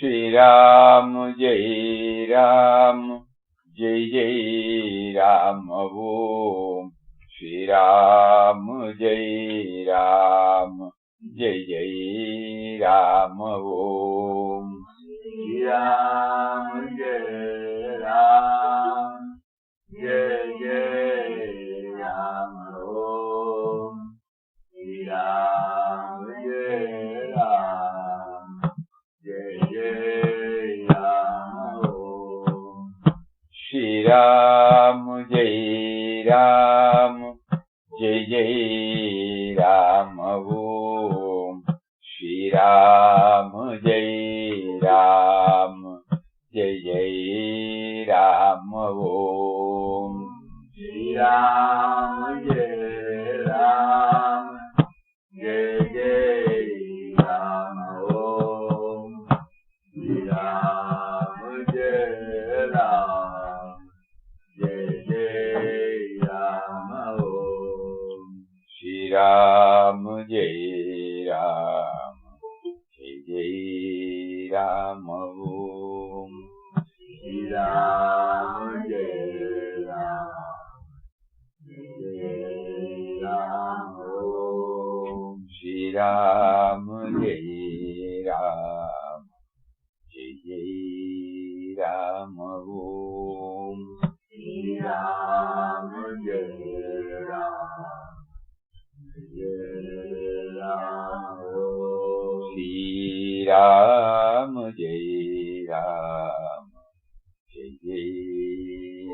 Shri Ram, Jai Ram, Jai Jai Ram Om. Shri Ram, Jai Ram, Jai Jai Ram Om. Shri Ram, Jai Ram, Jai Jai Ram Om. Shri Ram, Jai Ram, Jai Jai Ram Om. Shri Ram, Jai Ram, Jai Jai Ram Om. Shri Ram, Jai Ram, Jai Jai Ram Om. Shri Ram, Jai Ram, Jai Jai Ram Om. Shri Ram, Jai Ram, Jai Jai Ram Om. Shri Ram, Jai Ram, Jai Jai Ram Om. Shri Ram, Jai Ram, Jai Jai Ram Om. Shri Ram, Jai Ram, Jai Jai Ram Om. Shri Ram, Jai Ram, Jai Ram Om. Shri Ram, Jai Ram, Jai Jai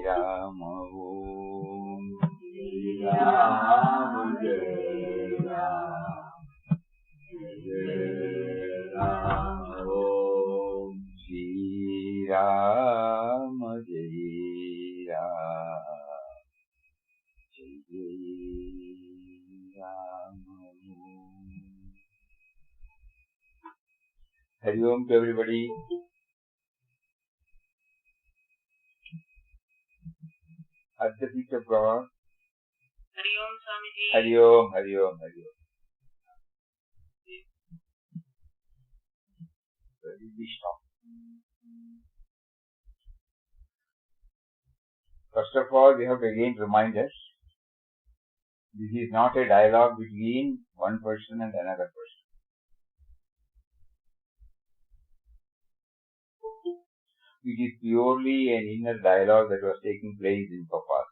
Ram Om. Shri Ram, Jai Ram, Jai Ram Om. Shri Ram, Jai Ram, Jai Jai Ram Om. Hari Om to everybody. At the feet of God. Hari Om Swamiji. Hari Om, Hari Om, Hari Om. Where did we stop? First of all, we have to again remind us, this is not a dialogue between one person and another person. It is purely an inner dialogue that was taking place in Papa.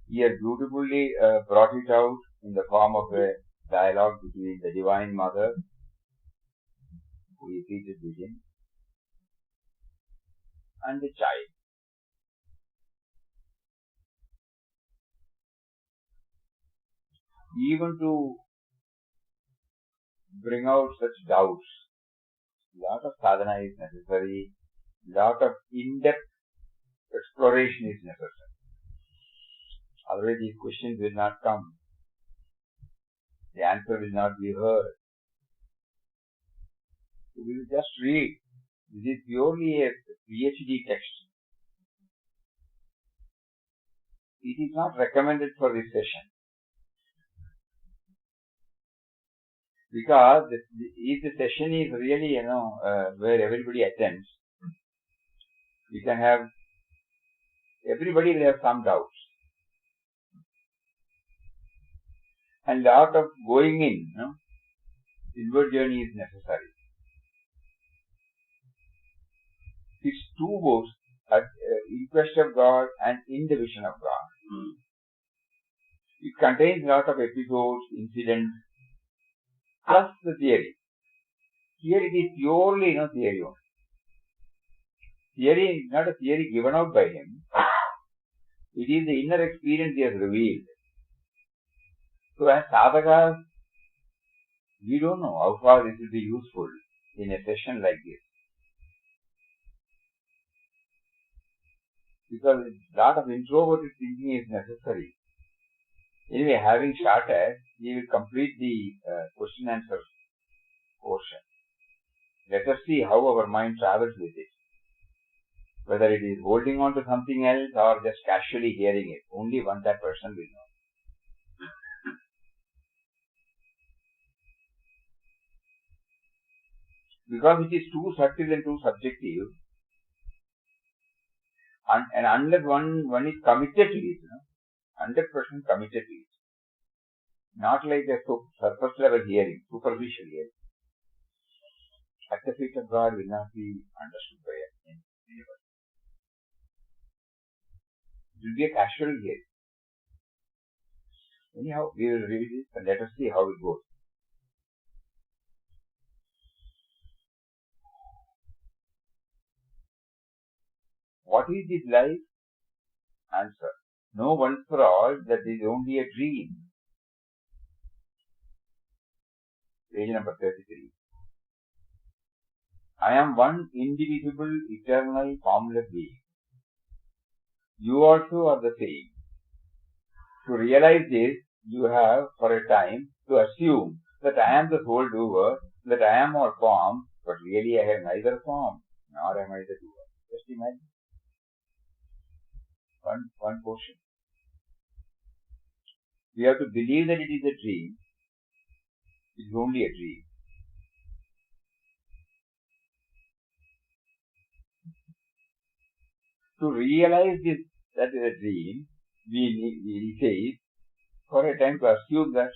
He had beautifully brought it out in the form of a dialogue between the Divine Mother, who is seated within, and the child. Even to bring out such doubts, lot of sadhana is necessary, lot of in-depth exploration is necessary. Otherwise these questions will not come. The answer will not be heard. We will just read. This is purely a PhD text. It is not recommended for this session. Because if the session is really, where everybody attends, we can have, everybody will have some doubts. And lot of going in, inward journey is necessary. It's two books, In Quest of God and In the Vision of God. It contains a lot of episodes, incidents, plus the theory. Here it is purely, theory only. Theory is not a theory given out by him. It is the inner experience he has revealed. So as sadhakas, we don't know how far this will be useful in a session like this. Because a lot of introverted thinking is necessary. Anyway, having started, we will complete the question answer portion. Let us see how our mind travels with it. Whether it is holding on to something else or just casually hearing it. Only one that person will know. because it is too subtle and too subjective, and unless one is committed to it, 100% committed to it, not like a surface level hearing, superficial hearing. At the feet of God will not be understood by anybody. It will be a casual hearing. Anyhow, we will read this and let us see how it goes. What is this life? Answer. Know once for all that it is only a dream. Page number 33. I am one indivisible, eternal, formless being. You also are the same. To realize this, you have, for a time, to assume that I am the sole doer, that I am all form, but really I have neither form, nor am I the doer. Just imagine. One portion. We have to believe that it is a dream. It is only a dream. To realize this, that is a dream, we say, for a time to assume that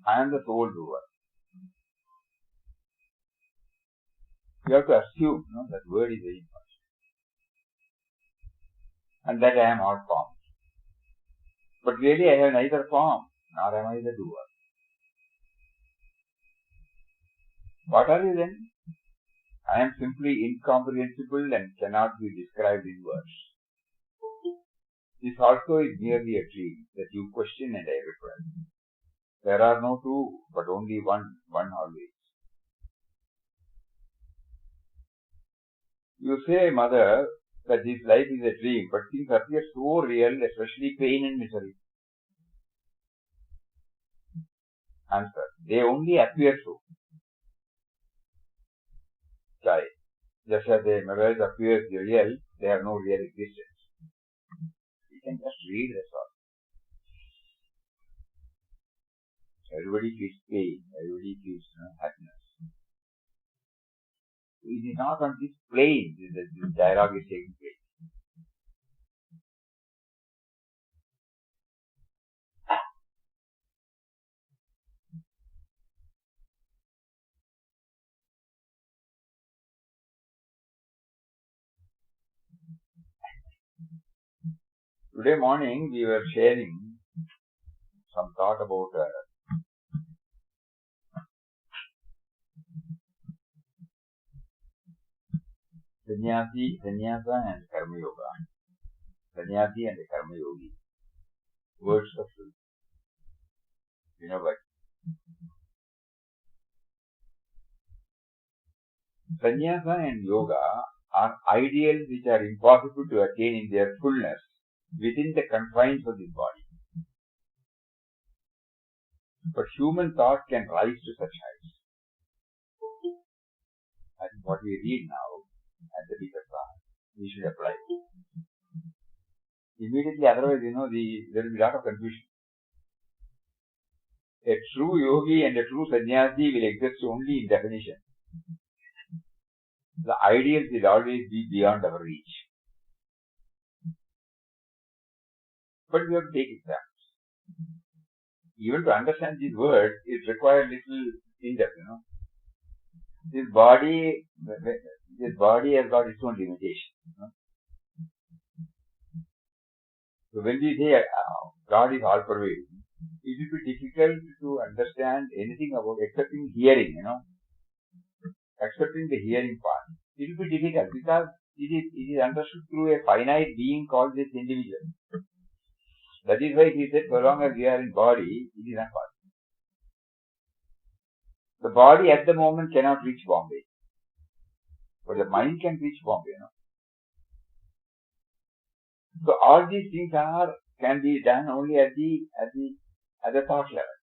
I am the sole doer. You have to assume, that word is very important. And that I am all form. But really I have neither form, nor am I the doer. What are you then? I am simply incomprehensible and cannot be described in words. This also is merely a dream that you question and I reply. There are no two, but only one always. You say, Mother, that this life is a dream, but things appear so real, especially pain and misery. Answer. They only appear so. Child. Just as a mirage appears real, they have no real existence. You can just read that's all. Everybody feels pain, everybody feels happiness. It is not on this plane that this dialogue is taking place. Today morning we were sharing some thought about sannyasa and karma yoga. Sannyasi and the karma yogi. Words of truth. You know what? Sannyasa and yoga are ideals which are impossible to attain in their fullness within the confines of this body. But human thought can rise to such heights. That is what we read now at the Gita class. We should apply it. Immediately, otherwise, there will be a lot of confusion. A true yogi and a true sannyasi will exist only in definition. The ideals will always be beyond our reach. But we have to take exams. Even to understand these words, it requires little in-depth, This body has got its own limitation. So when we say God is all pervading, it will be difficult to understand anything about excepting hearing, excepting the hearing part. It will be difficult because it is understood through a finite being called this individual. That is why he said, so long as we are in body, it is not possible. The body at the moment cannot reach Bombay. But the mind can reach Bombay, So all these things can be done only at the thought level.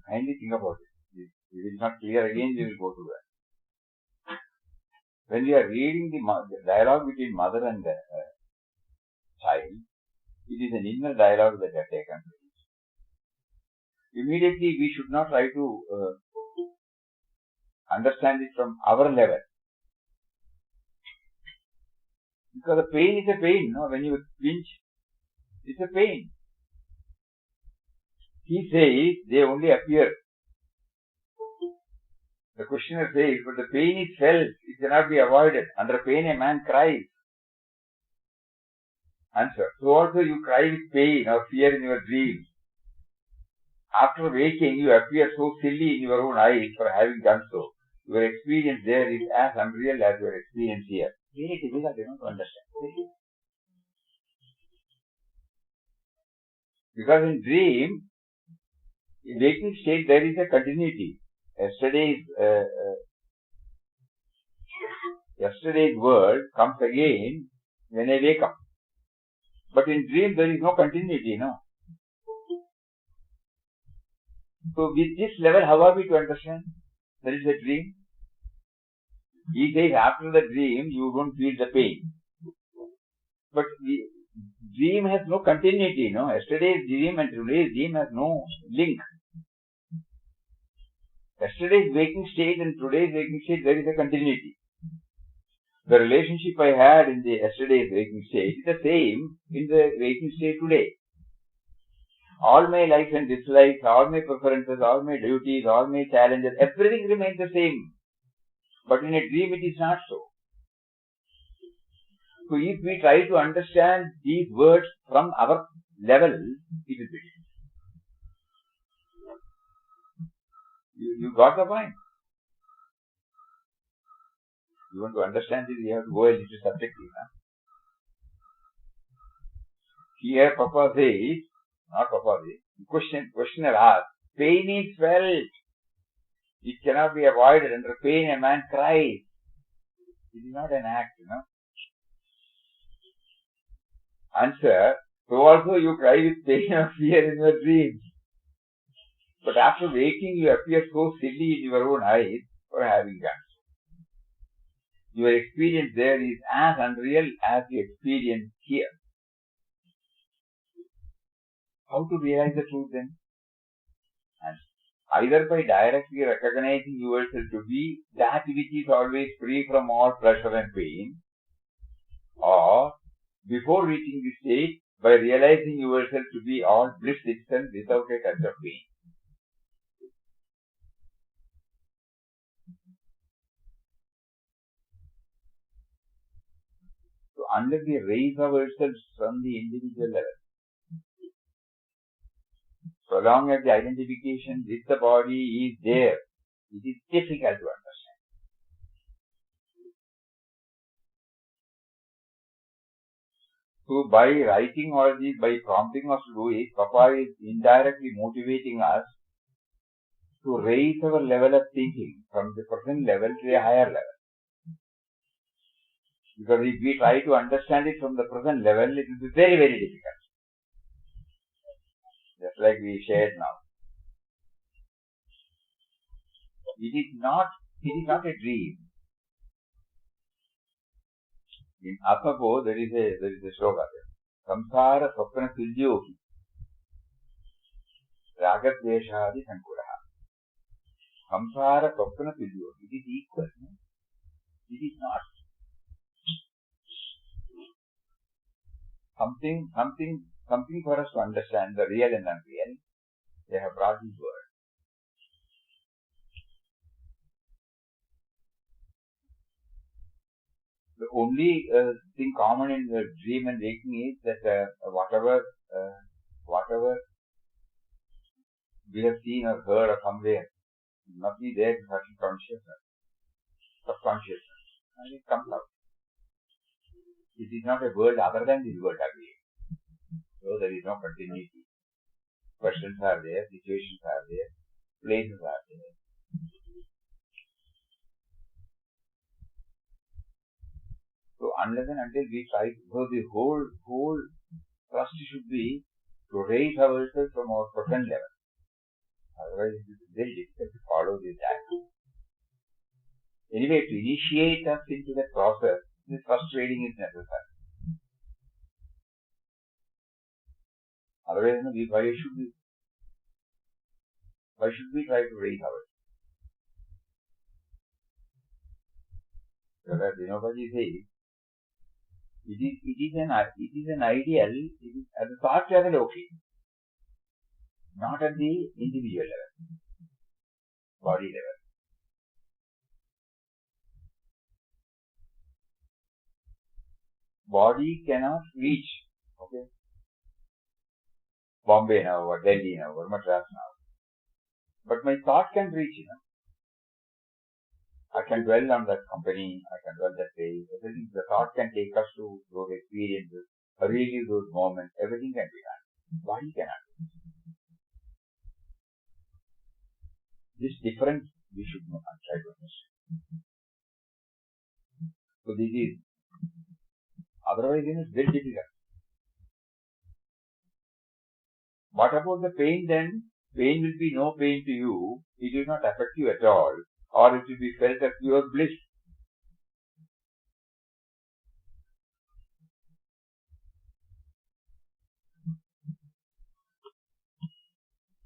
Kindly think about it. If it is not clear again, we will go to that. When we are reading the dialogue between mother and child, it is an inner dialogue that has taken place. immediately we should not try to understand it from our level. Because the pain is a pain, no? When you pinch, it's a pain. He says they only appear. The questioner says, but the pain is felt, it cannot be avoided. Under pain a man cries. Answer. So also you cry with pain or fear in your dreams. After waking, you appear so silly in your own eyes for having done so. Your experience there is as unreal as your experience here. Very difficult, to understand. Because in dream, in waking state, there is a continuity. Yesterday's world comes again when I wake up. But in dream, there is no continuity, no? So with this level, how are we to understand? There is a dream. He says after the dream, you don't feel the pain. But the dream has no continuity, no? Yesterday's dream and today's dream has no link. Yesterday's waking state and today's waking state, there is a continuity. The relationship I had in the yesterday's waking state is the same in the waking state today. All my likes and dislikes, all my preferences, all my duties, all my challenges, everything remains the same. But in a dream it is not so. So if we try to understand these words from our level, it will be difficult. You got the point? You want to understand this, you have to go a little subjective. Here Papa says, not Papa says, questioner asks, pain is felt. It cannot be avoided. Under pain a man cries. It is not an act, Answer, so also you cry with pain or fear in your dreams. But after waking you appear so silly in your own eyes for having done so. Your experience there is as unreal as the experience here. How to realize the truth then? And either by directly recognizing yourself to be that which is always free from all pleasure and pain, or before reaching this state, by realizing yourself to be all bliss itself without a touch of pain. So unless we raise ourselves from the individual level, so long as the identification with the body is there, it is difficult to understand. So by writing all this, by prompting us to do it, Papa is indirectly motivating us to raise our level of thinking from the present level to a higher level. Because if we try to understand it from the present level, it will be very, very difficult. Just like we shared now. It is not a dream. In Asapo, there is a sloka there. Samsara swapna tulyohi. Ragadveshadi sankuraha. Samsara swapna tulyohi. It is equal. It is not. Something for us to understand the real and unreal. They have brought this word. The only thing common in the dream and waking is that whatever we have seen or heard or somewhere must be there in certain consciousness, subconsciousness, and it comes out. It is not a world other than this world again. So there is no continuity. Questions are there, situations are there, places are there. So unless and until we try, so the whole thrust should be to raise ourselves from our present level. Otherwise it is very difficult to follow this act. Anyway, to initiate us into that process, this first training is necessary. Otherwise, why should we? Why should we try to raise ours? So that Vinobaji says, it is an ideal, it is at the thought level okay, not at the individual level, body level. Body cannot reach, okay, Bombay now, or Delhi now, or Madras now. But my thought can reach, I can dwell on that company, I can dwell that place, everything. The thought can take us to those experiences, relive those moments, everything can be done. Body cannot. This difference we should know and try to understand. So this is, otherwise it's very difficult. What about the pain then? Pain will be no pain to you, it will not affect you at all, or it will be felt as pure bliss.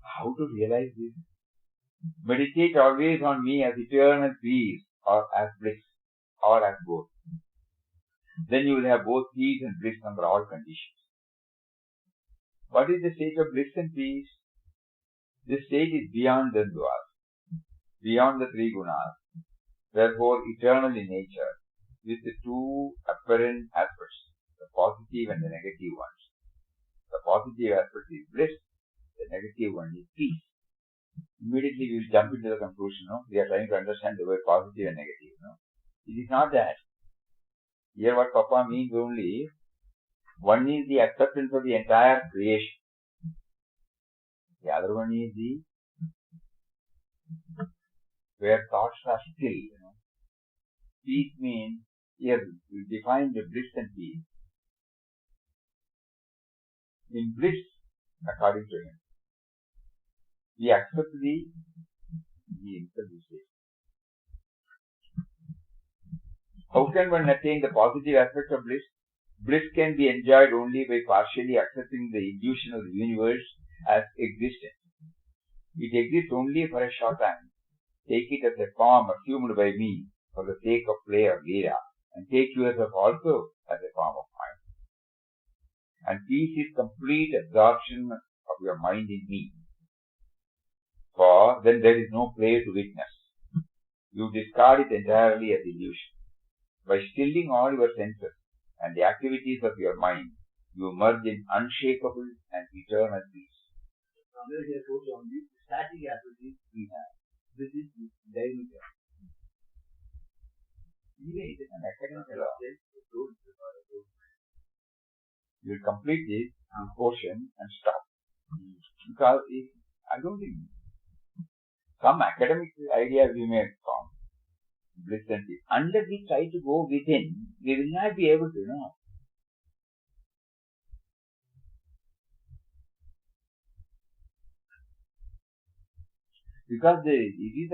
How to realize this? Meditate always on me as eternal peace, or as bliss, or as both. Then you will have both peace and bliss under all conditions. What is the state of bliss and peace? This state is beyond the dvas, beyond the three gunas, therefore eternal in nature, with the two apparent aspects, the positive and the negative ones. The positive aspect is bliss, the negative one is peace. Immediately we will jump into the conclusion, we are trying to understand the word positive and negative. It is not that. Here what Papa means only, one is the acceptance of the entire creation. The other one is the, where thoughts are still, Peace means, here we define the bliss and peace. In bliss, according to him, we accept the state. How can one attain the positive aspect of bliss? Bliss can be enjoyed only by partially accepting the illusion of the universe as existent. It exists only for a short time. Take it as a form assumed by me for the sake of play or leela, and take yourself also as a form of mind. And peace is complete absorption of your mind in me. For then there is no play to witness. You discard it entirely as illusion. By stilling all your senses and the activities of your mind, you merge in unshakable and eternal peace. Somewhere here goes on the static activities we have. This is dynamic. It is an academic law. You will complete this portion and stop. Because I don't think some academic ideas we may form, bliss and peace. Unless we try to go within, we will not be able to know. Because it is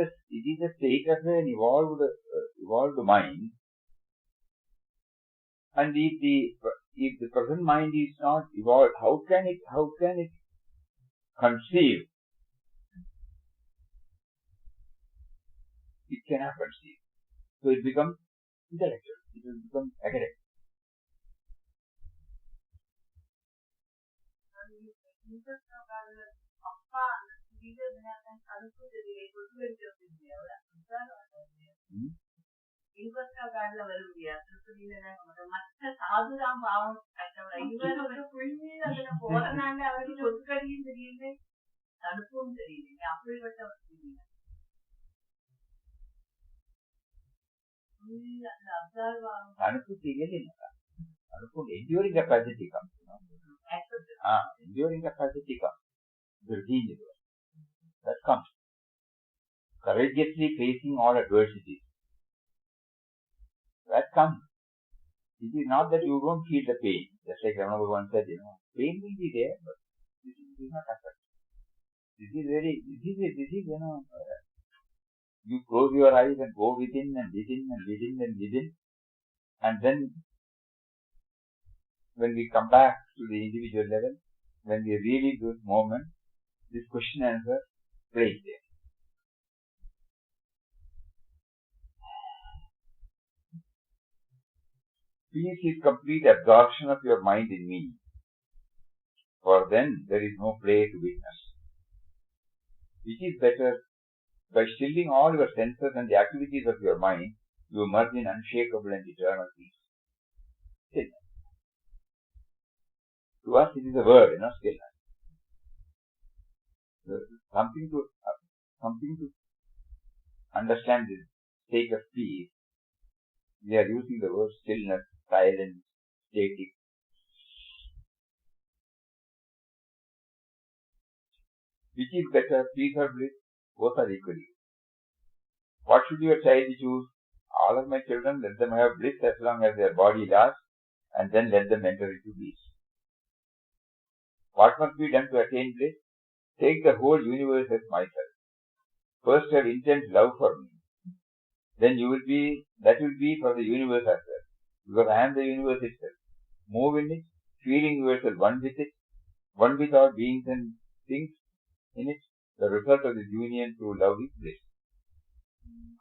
a state of an evolved mind, and if the present mind is not evolved, how can it conceive? It cannot conceive. So it becomes intellectual. It will become academic. Enduring capacity comes. Enduring capacity comes. That comes. Courageously facing all adversities. That comes. It is not that you don't feel the pain. Just like Ramana Bhagavan said, pain will be there, but this is not affect. You close your eyes and go within and within and within and within, and then when we come back to the individual level, when we relive those moments, this question answer, place there. Peace is complete absorption of your mind in me, for then there is no play to witness. Which is better? By stilling all your senses and the activities of your mind, you merge in unshakable and eternal peace. Stillness. To us it is a word, stillness. Something to understand this state of peace, we are using the word stillness, silence, static. Which is better, peace or bliss? Both are equally. What should your child choose? All of my children, let them have bliss as long as their body lasts, and then let them enter into peace. What must be done to attain bliss? Take the whole universe as myself. First have intense love for me. Then that will be for the universe as well. Because I am the universe itself. Move in it, feeling yourself one with it, one with all beings and things in it. The result of this union through love is bliss.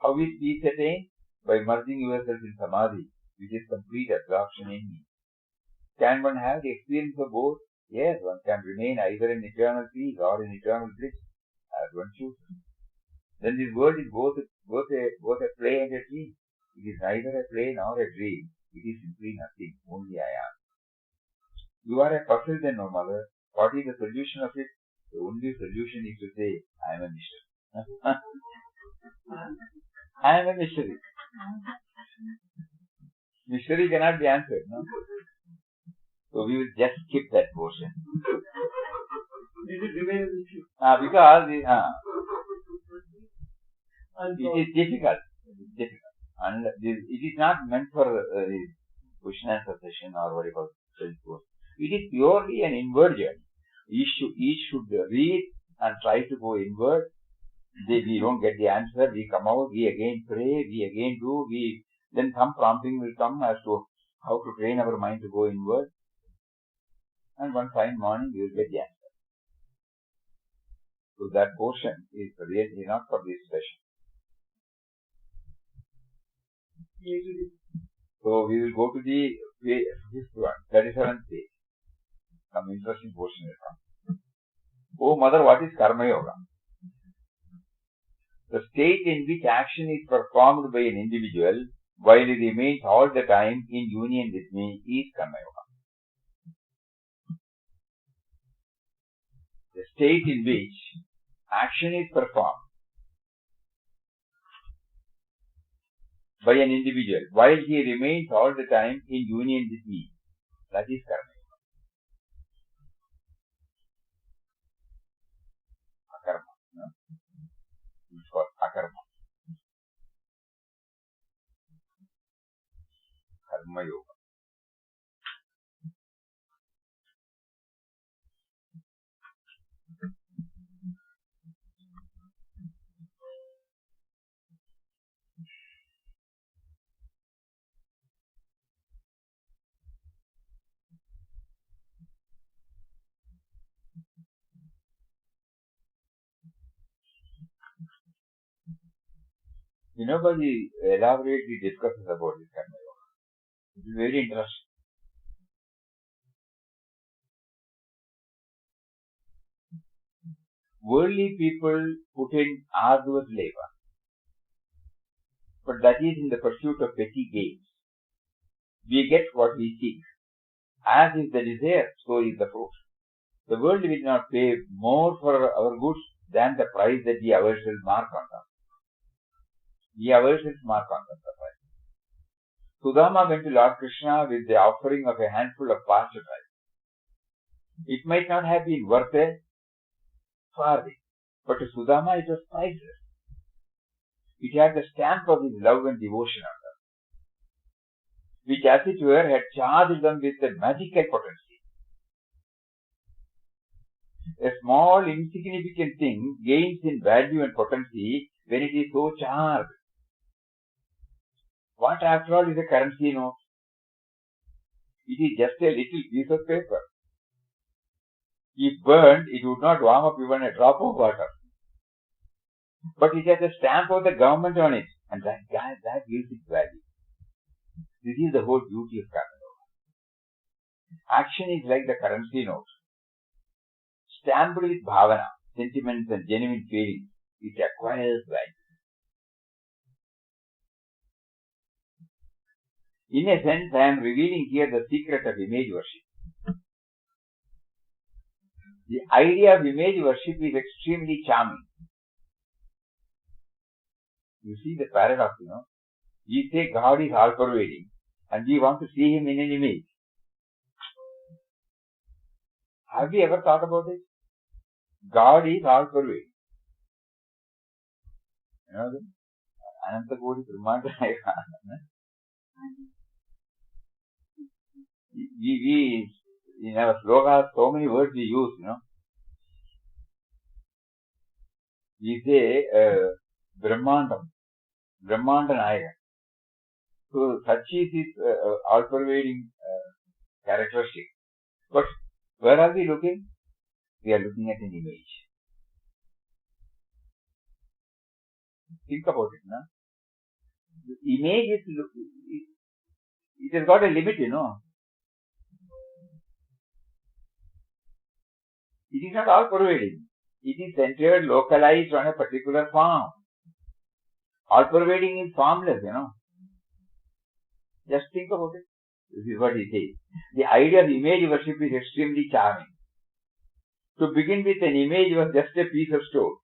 How is peace attained? By merging yourself in samadhi, which is complete absorption in me. Can one have the experience of both? Yes, one can remain either in eternal peace or in eternal bliss, as one chooses. Then this world is both a play and a dream. It is neither a play nor a dream. It is simply nothing, only I am. You are a puzzle then, O mother. What is the solution of it? The only solution is to say, I am a mystery. I am a mystery. Mystery cannot be answered, no? So we will just skip that portion. Did it remain an issue? Because it is difficult. And it is not meant for question and answer session or whatever. It is purely an inward journey. Each should read and try to go inward. We don't get the answer. We come out. We again pray. We again do. Then some prompting will come as to how to train our mind to go inward. And one fine morning we will get the answer. So that portion is really not for this session. So we will go to the fifth one, 37th page. Some interesting portion will come. Oh mother, what is Karma Yoga? The state in which action is performed by an individual while he remains all the time in union with me is Karma Yoga. The state in which action is performed by an individual while he remains all the time in union with me, that is Karma Yoga. Akarma. No? It's called Akarma. Karma Yoga. Nobody elaborately discusses about this Karma Yoga. It is very interesting. Worldly people put in arduous labor, but that is in the pursuit of petty gains. We get what we seek. As is the desire, so is the fruit. The world will not pay more for our goods than the price that we ourselves mark on them. We ourselves mark on them the price. Sudama went to Lord Krishna with the offering of a handful of pasture rice. It might not have been worth a farthing, but to Sudama it was priceless. It had the stamp of his love and devotion on them, which as it were had charged them with a magical potency. A small insignificant thing gains in value and potency when it is so charged. What after all is a currency note? It is just a little piece of paper. If burned, it would not warm up even a drop of water. But it has a stamp of the government on it, and that gives it value. This is the whole beauty of Karma Yoga. Action is like the currency note. Stamped with bhavana, sentiments and genuine feelings, it acquires value. In a sense, I am revealing here the secret of image worship. The idea of image worship is extremely charming. You see the paradox, We say God is all-pervading, and we want to see Him in an image. Have you ever thought about it? God is all-pervading. You know that? Ananta Kodi Brahmanda. We in our slokas, so many words we use, We say Brahmanda Nayaka. So such is his all-pervading characteristic. But where are we looking? We are looking at an image. Think about it, no? The image it has got a limit, It is not all-pervading. It is centered, localized on a particular form. All-pervading is formless, Just think about it. This is what he says. The idea of image worship is extremely charming. To begin with, an image was just a piece of stone.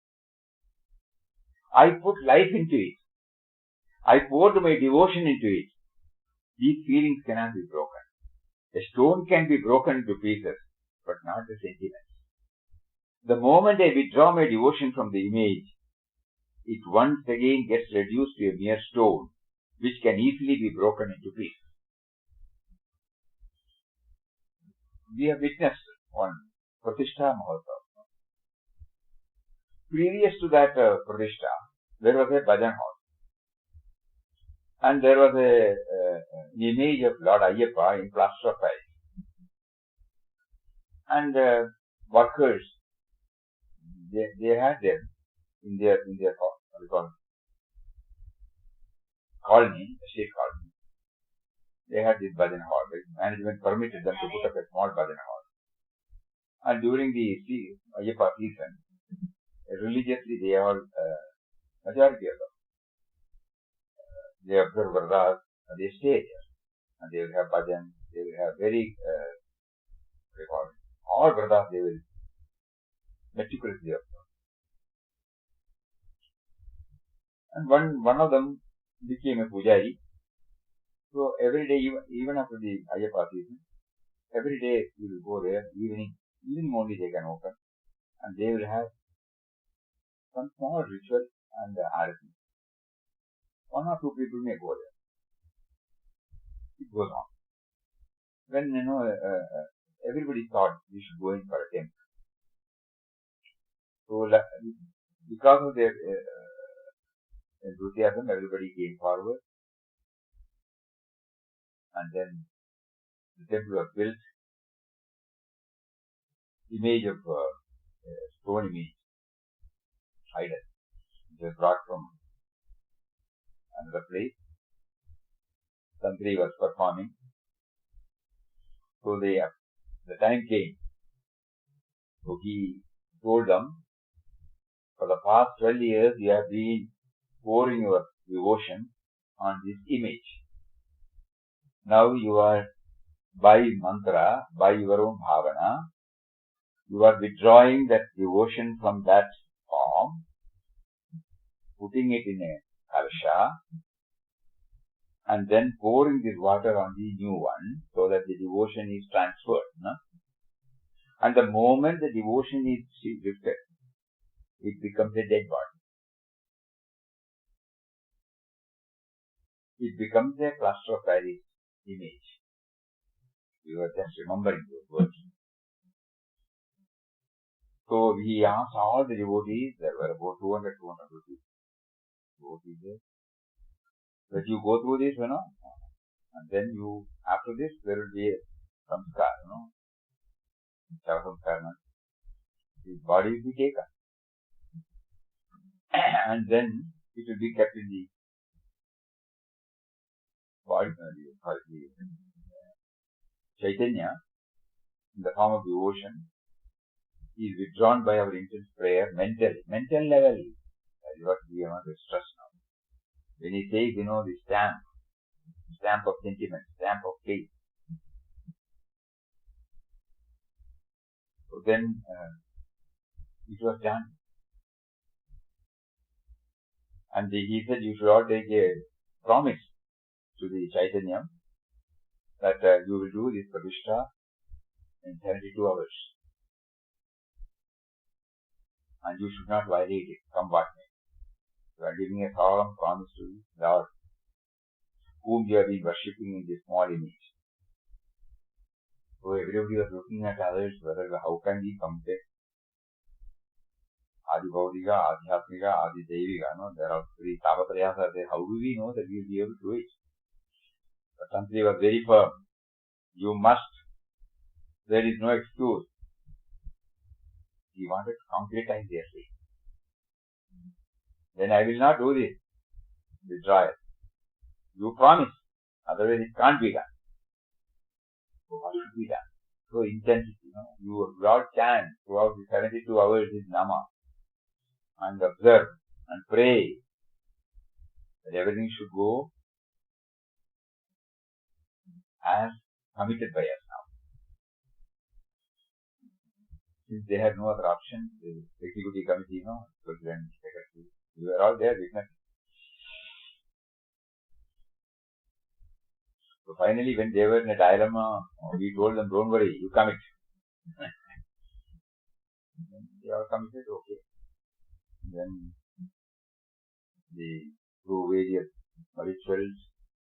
I put life into it. I poured my devotion into it. These feelings cannot be broken. A stone can be broken into pieces, but not the sentiments. The moment I withdraw my devotion from the image, it once again gets reduced to a mere stone, which can easily be broken into pieces. We have witnessed one Pratishtha Mahotsav. Previous to that Pratishtha, there was a bhajan hall. And there was an image of Lord Ayyappa in plaster of Paris. And workers, they had them in their colony, estate colony. They had this bhajan hall. The management permitted them to put up a small bhajan hall. And during the Ayyappa season, religiously they all, majority of them, they observe Vradas and they stay there. And they will have bhajan, they will have very, all Vradas they will meticulously observe. And one of them became a pujari. So every day, even after the Ayyappa season, every day we will go there, evening only they can open. And they will have some small ritual and arati. One or two people may go there. It goes on. When, everybody thought we should go in for a temple. So, because of their enthusiasm, everybody came forward. And then the temple was built. Image of stone image, idol, which was brought from another place. Tantri was performing. So the time came. So he told them, for the past 12 years you have been pouring your devotion on this image. Now you are, by mantra, by your own bhavana, you are withdrawing that devotion from that form, putting it in a kalasha, and then pouring this water on the new one, so that the devotion is transferred. And the moment the devotion is lifted, it becomes a dead body. It becomes a plaster of Paris image. You are just remembering those words. So he asked all the devotees, there were about 200 devotees there, that you go through this, and then after this, there will be a samskar, His body will be taken. and then it will be kept in the body, Chaitanya, in the form of devotion, is withdrawn by our intense prayer, mental level. That is what we want to stress now. When he says, the stamp of sentiment, stamp of faith. So then, it was done. And he said, you should all take a promise to the Chaitanya that you will do this Pratishtha in 72 hours. And you should not violate it, come what may. You are giving a solemn promise to the Lord, whom you have been worshipping in this small image. So everybody was looking at others, how can we compare Adi Bhaudika, Adhyatmika, Adi Devika, there are three Tapatrayas are there. How do we know that we will be able to do it? But Tantri was very firm. You must. There is no excuse. He wanted to concretize their faith. Then I will not do this. Withdraw it. You promise. Otherwise it can't be done. So what should be done? So intensity, you brought chant throughout the 72 hours is Nama. And observe and pray that everything should go as committed by us now. Since they had no other option, the executive committee, president, secretary, we were all there witnessing. So finally, when they were in a dilemma, we told them, don't worry, you commit. They all committed, okay. Then through various rituals,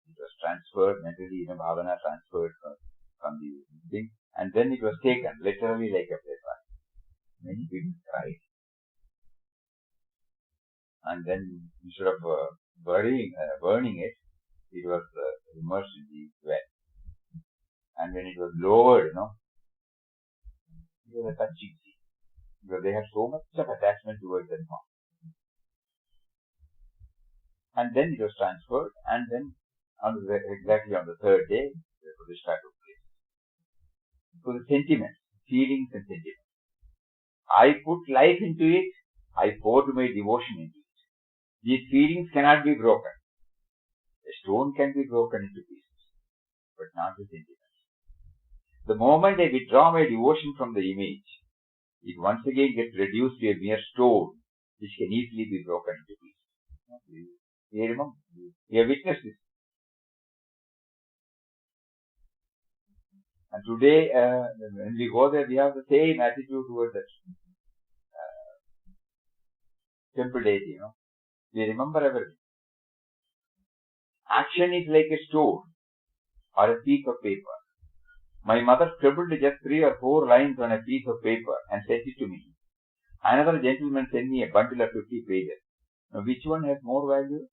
it was transferred, mentally, bhavana transferred from the thing, and then it was taken, literally like a paper. Many people cried. And then instead of burning it, it was immersed in the well. And when it was lowered, it was a touching scene. Because they had so much of attachment towards that monk. And then it was transferred, and then exactly on the third day, the Pratishtha took place. So the sentiments, feelings and sentiments. I put life into it, I poured my devotion into it. These feelings cannot be broken. A stone can be broken into pieces, but not the sentiments. The moment I withdraw my devotion from the image, it once again gets reduced to a mere stone, which can easily be broken into pieces. You remember? We have witnessed this. And today, when we go there, we have the same attitude towards that temple deity, We remember everything. Action is like a stone or a piece of paper. My mother scribbled just 3 or 4 lines on a piece of paper and sent it to me. Another gentleman sent me a bundle of 50 pages. Now, which one has more value?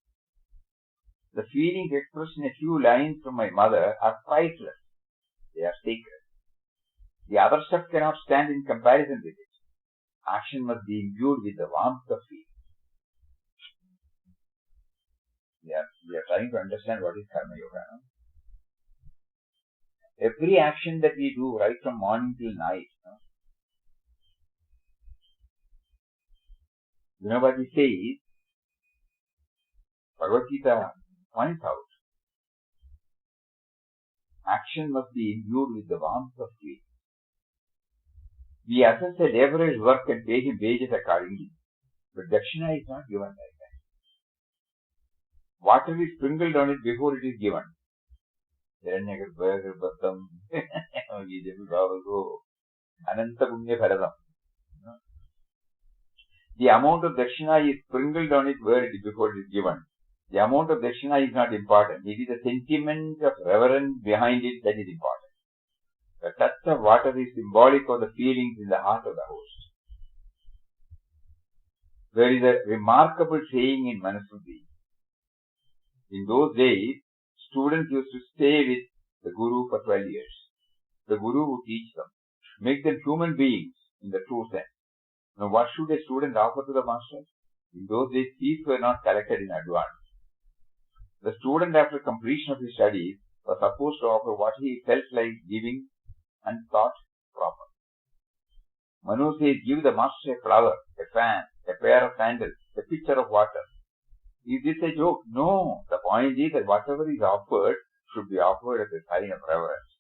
The feelings expressed in a few lines from my mother are priceless. They are sacred. The other stuff cannot stand in comparison with it. Action must be imbued with the warmth of feeling. We are trying to understand what is Karma Yoga. Every action that we do right from morning till night, what we say is, Bhagavad Gita points out, action must be imbued with the warmth of faith. We assess a laborer's work and pay him wages accordingly, but Dakshina is not given like that. Water is sprinkled on it before it is given. The amount of Dakshina is sprinkled on it before it is given. The amount of Dakshina is not important. It is the sentiment of reverence behind it that is important. The touch of water is symbolic of the feelings in the heart of the host. There is a remarkable saying in Manusmriti. In those days, students used to stay with the Guru for 12 years. The Guru would teach them, make them human beings in the true sense. Now, what should a student offer to the master? In those days, fees were not collected in advance. The student, after completion of his studies, was supposed to offer what he felt like giving and thought proper. Manu says, give the master a flower, a fan, a pair of sandals, a pitcher of water. Is this a joke? No. The point is that whatever is offered should be offered as a sign of reverence.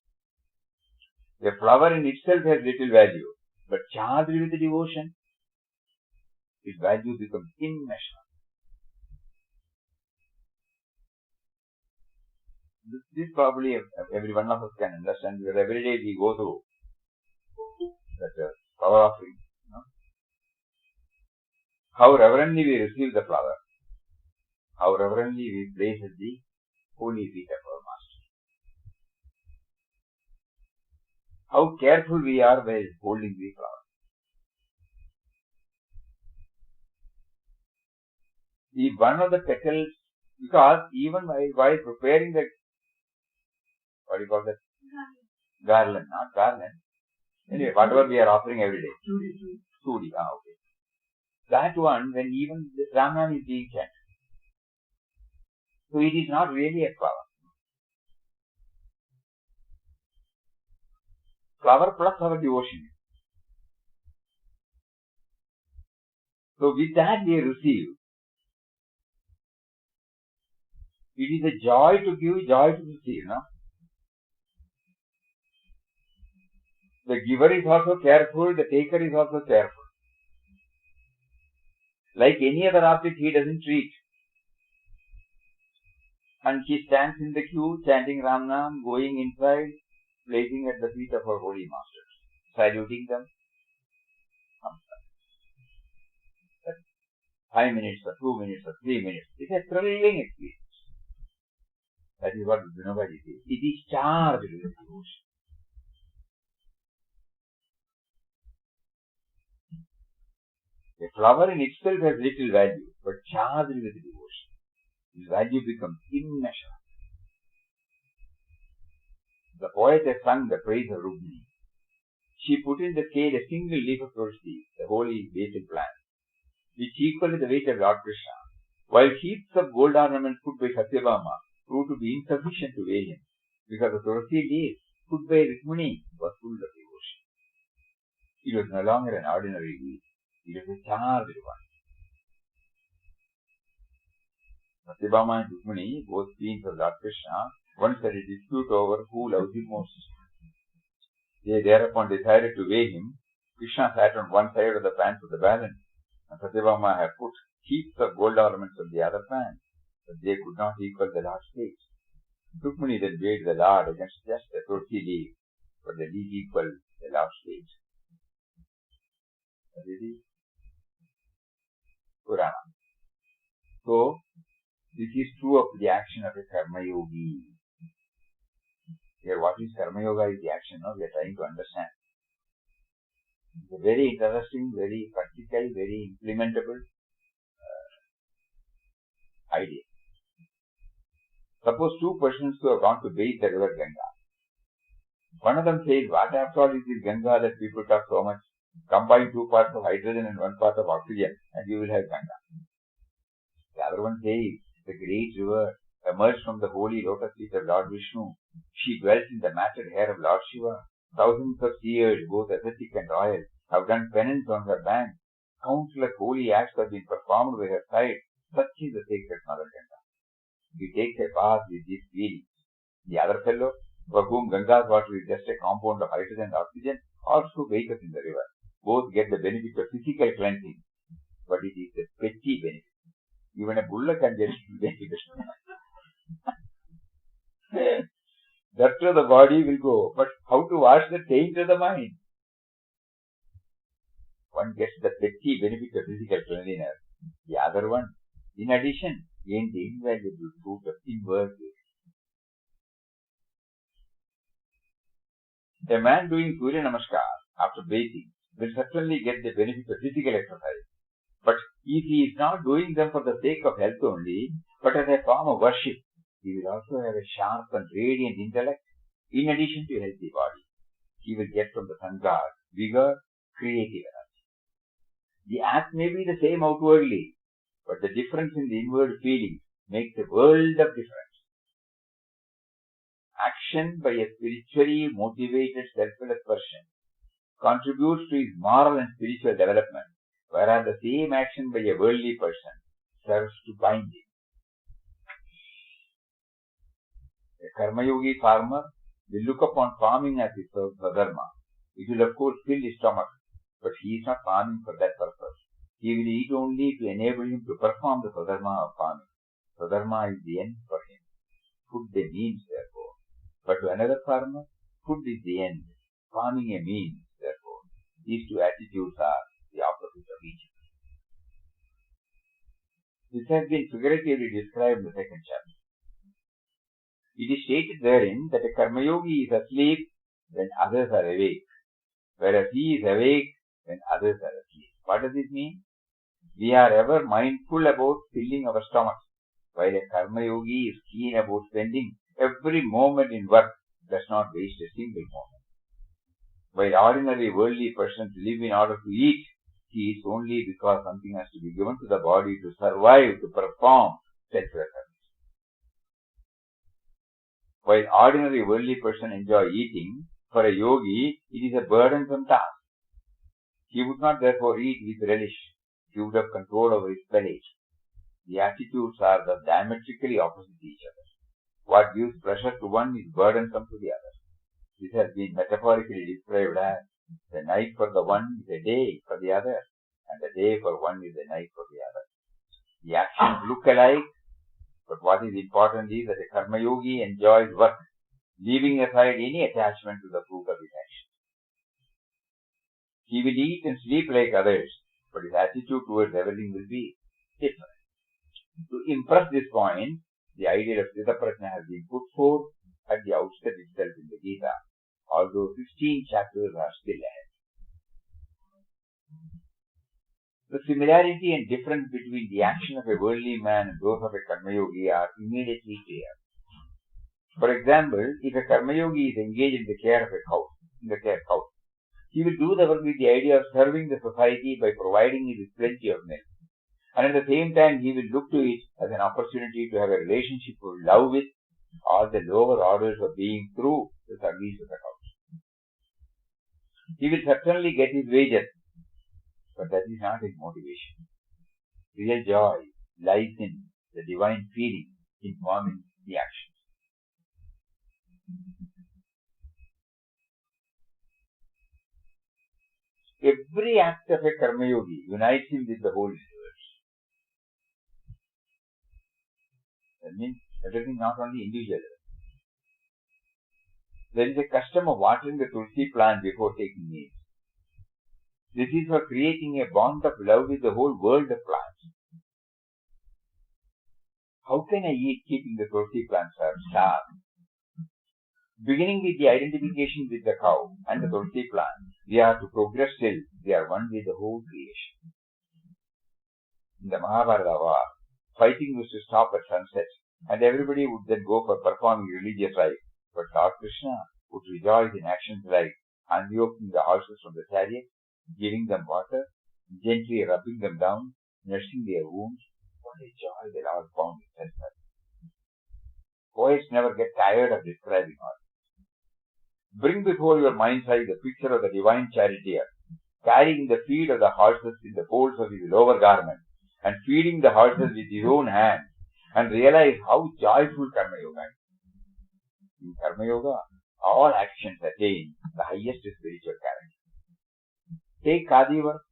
A flower in itself has little value, but charged with devotion, its value becomes immeasurable. This probably every one of us can understand, because every day we go through that flower offering. How reverently we receive the flower, how reverently we place at the holy feet of our Master. How careful we are while holding the flower. The one of the petals, because even while preparing the, what do you call that? Garland, not garland. Anyway, whatever we are offering every day. Sudi, okay. That one, when even the Ramnam is being chanted. So it is not really a flower. Flower plus our devotion. So with that we receive. It is a joy to give, joy to receive, no? The giver is also careful, the taker is also careful. Like any other object, he doesn't treat. And he stands in the queue, chanting Ramnam, going inside, placing at the feet of our holy masters, saluting them. 5 minutes or 2 minutes or 3 minutes. It's a thrilling experience. That is what Vinobaji says. It is charged with devotion. A flower in itself has little value, but charged with devotion, its value becomes immeasurable. The poet has sung the praise of Rukmini. She put in the scale a single leaf of Tulsi, the holy basil plant, which equaled the weight of Lord Krishna, while heaps of gold ornaments put by Satyabhama proved to be insufficient to weigh him, because the Tulsi leaf put by Rukmini was full of devotion. It was no longer an ordinary leaf. It was a charged one. Satyabhama and Rukmini, both queens of Lord Krishna, once had a dispute over who loves him most. They thereupon decided to weigh him. Krishna sat on one side of the pan for the balance, and Satyabhama had put heaps of gold ornaments on the other pan, but they could not equal the Lord's weight. Rukmini then weighed the Lord against just a Tulsi leaf, but the leaf equaled the Lord's weight. That is the Purana. So, this is true of the action of a Karma Yogi. Here, what is Karma Yoga is the action now we are trying to understand. It's a very interesting, very practical, very implementable idea. Suppose two persons who have gone to bathe the river Ganga. One of them says, what after all is this Ganga that people talk so much? Combine 2 parts of hydrogen and 1 part of oxygen and you will have Ganga. The other one says, the great river emerged from the holy lotus feet of Lord Vishnu. She dwells in the matted hair of Lord Shiva. Thousands of seers, both ascetic and royal, have done penance on her bank. Countless holy acts have been performed by her side. Such is the sacred Mother Ganga. He takes a bath with these feelings. The other fellow, for whom Ganga's water is just a compound of hydrogen and oxygen, also bathes in the river. Both get the benefit of physical cleansing, but it is a petty benefit. Even a bulla can get benefit. Dirt to the body will go, but how to wash the taint of the mind? One gets the petty benefit of physical cleanliness. The other one, in addition, gains the invaluable fruit of inward wisdom. A man doing Surya Namaskar after bathing will certainly get the benefit of physical exercise. But if he is not doing them for the sake of health only, but as a form of worship, he will also have a sharp and radiant intellect in addition to a healthy body. He will get from the sun god vigor, creative energy. The act may be the same outwardly, but the difference in the inward feelings makes a world of difference. Action by a spiritually motivated selfless person contributes to his moral and spiritual development, whereas the same action by a worldly person serves to bind him. A karma-yogi farmer will look upon farming as his dharma. It will of course fill his stomach, but he is not farming for that purpose. He will eat only to enable him to perform the dharma of farming. Dharma is the end for him. Food a means, therefore. But to another farmer, food is the end, farming a means, therefore. These two attitudes are the opposite of each other. This has been figuratively described in the second chapter. It is stated therein that a karma-yogi is asleep when others are awake, whereas he is awake when others are asleep. What does it mean? We are ever mindful about filling our stomachs, while a karma-yogi is keen about spending every moment in work, does not waste a single moment. While ordinary worldly persons live in order to eat, he eats only because something has to be given to the body to survive, to perform self-reliance. While ordinary worldly person enjoy eating, for a yogi it is a burdensome task. He would not therefore eat with relish. He would have control over his pelage. The attitudes are thus diametrically opposite each other. What gives pleasure to one is burdensome to the other. This has been metaphorically described as the night for the one is a day for the other, and the day for one is a night for the other. The actions look alike, but what is important is that a karma-yogi enjoys work, leaving aside any attachment to the fruit of his action. He will eat and sleep like others, but his attitude towards everything will be different. To impress this point, the idea of Sthitaprajna has been put forth at the outset itself in the Gita, although 16 chapters are still ahead. The similarity and difference between the action of a worldly man and those of a karma-yogi are immediately clear. For example, if a karma-yogi is engaged in the care of a cow, he will do the work with the idea of serving the society by providing it with plenty of milk. And at the same time, he will look to it as an opportunity to have a relationship of love with all the lower orders of being through the service of the cows. He will certainly get his wages, but that is not his motivation. Real joy lies in the divine feeling informing the actions. Every act of a karma-yogi unites him with the whole universe. That means everything, not only individual. There is a custom of watering the tulsi plant before taking meals. This is for creating a bond of love with the whole world of plants. How can I eat keeping the tulsi plant starved? Beginning with the identification with the cow and the tulsi plant, we are to progress till we are one with the whole creation. In the Mahabharata war, fighting was to stop at sunset, and everybody would then go for performing religious rites. But Lord Krishna would rejoice in actions like unyoking the horses from the chariot, giving them water, gently rubbing them down, nursing their wounds. What a joy the Lord found in such. Poets never get tired of describing all. Bring before your mind's eye the picture of the divine charioteer, carrying the feet of the horses in the folds of his lower garment, and feeding the horses with his own hand, and realize how joyful Karma Yoga is. In Karma Yoga, all actions attain the highest spiritual character. Take khadi work.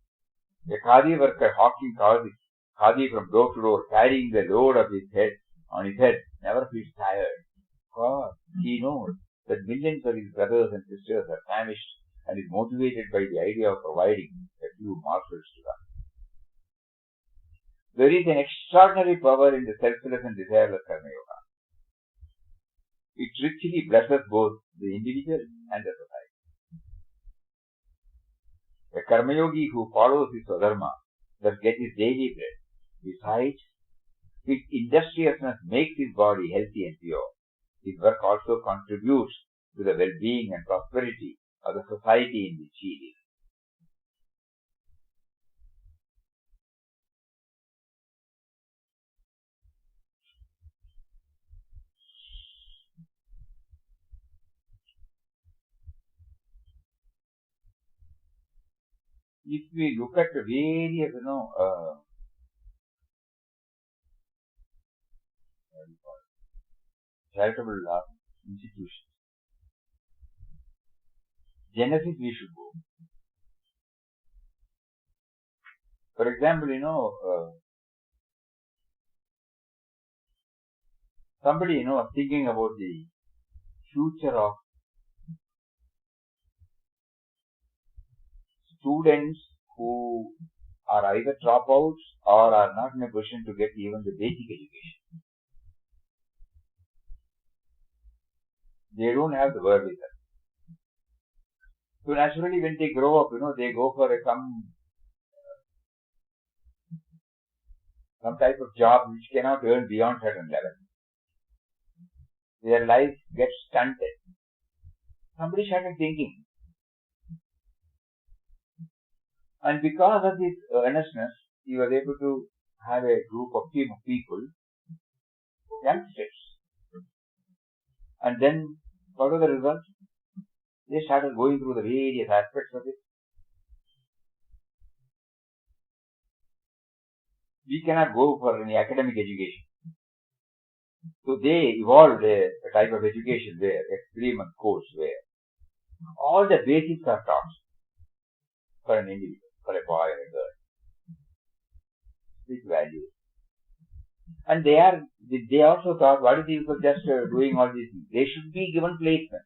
A khadi worker hawking khadi from door to door, carrying the load of his head on his head, never feels tired, for he knows that millions of his brothers and sisters are famished and is motivated by the idea of providing a few morsels to them. There is an extraordinary power in the selfless and desireless Karma Yoga. It richly blesses both the individual and the society. A Karma Yogi who follows his Swadharma does get his daily bread. Besides, his industriousness makes his body healthy and pure. His work also contributes to the well-being and prosperity of the society in which he lives. if we look at various, charitable institutions, Genesis we should go. For example, somebody, thinking about the future of students who are either dropouts or are not in a position to get even the basic education. They don't have the wherewithal. So naturally when they grow up, they go for some type of job which cannot earn beyond certain level. Their life gets stunted. Somebody started thinking. And because of this earnestness, he was able to have a team of people, youngsters. And then, what was the result? They started going through the various aspects of it. We cannot go for any academic education. So they evolved a type of education where, a 3-month course where all the basics are taught for an individual, for a boy or a girl. With values. And they also thought, what if people just doing all these things? They should be given placement.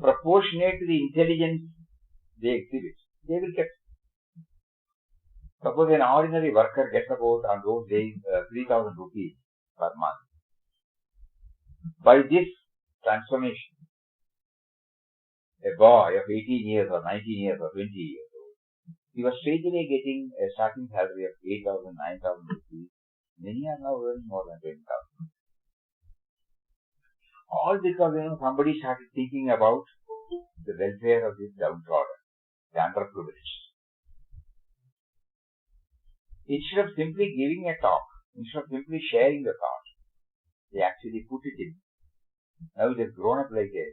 Proportionate to the intelligence they exhibit, they will get. Suppose an ordinary worker gets about on those days 3,000 rupees per month. By this transformation, a boy of 18 years or 19 years or 20 years old, he was straightaway getting a starting salary of 8,000, 9,000 rupees. Many are now earning more than 20,000. All because somebody started thinking about the welfare of this downtrodden, the underprivileged. Instead of simply giving a talk, instead of simply sharing the thought, they actually put it in. Now it has grown up like a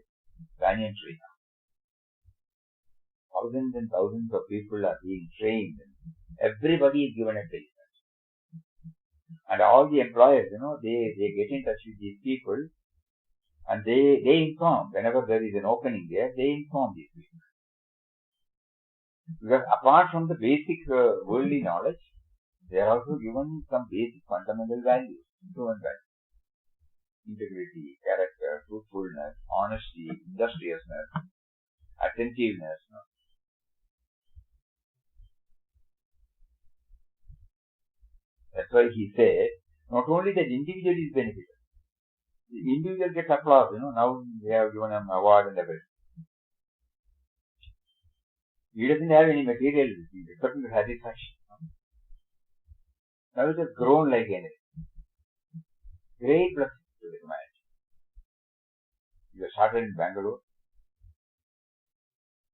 banyan tree now. Thousands and thousands of people are being trained. Everybody is given a placement. And all the employers, they get in touch with these people and they inform, whenever there is an opening there, they inform these people. Because apart from the basic worldly knowledge, they are also given some basic fundamental values, human values. Integrity, character, truthfulness, honesty, industriousness, attentiveness. That's why he said, not only that individual is benefited, the individual gets applause, now they have given him award and everything. He doesn't have any material except the satisfaction. Now it has grown like anything. Great blessing to the humanity. You started in Bangalore.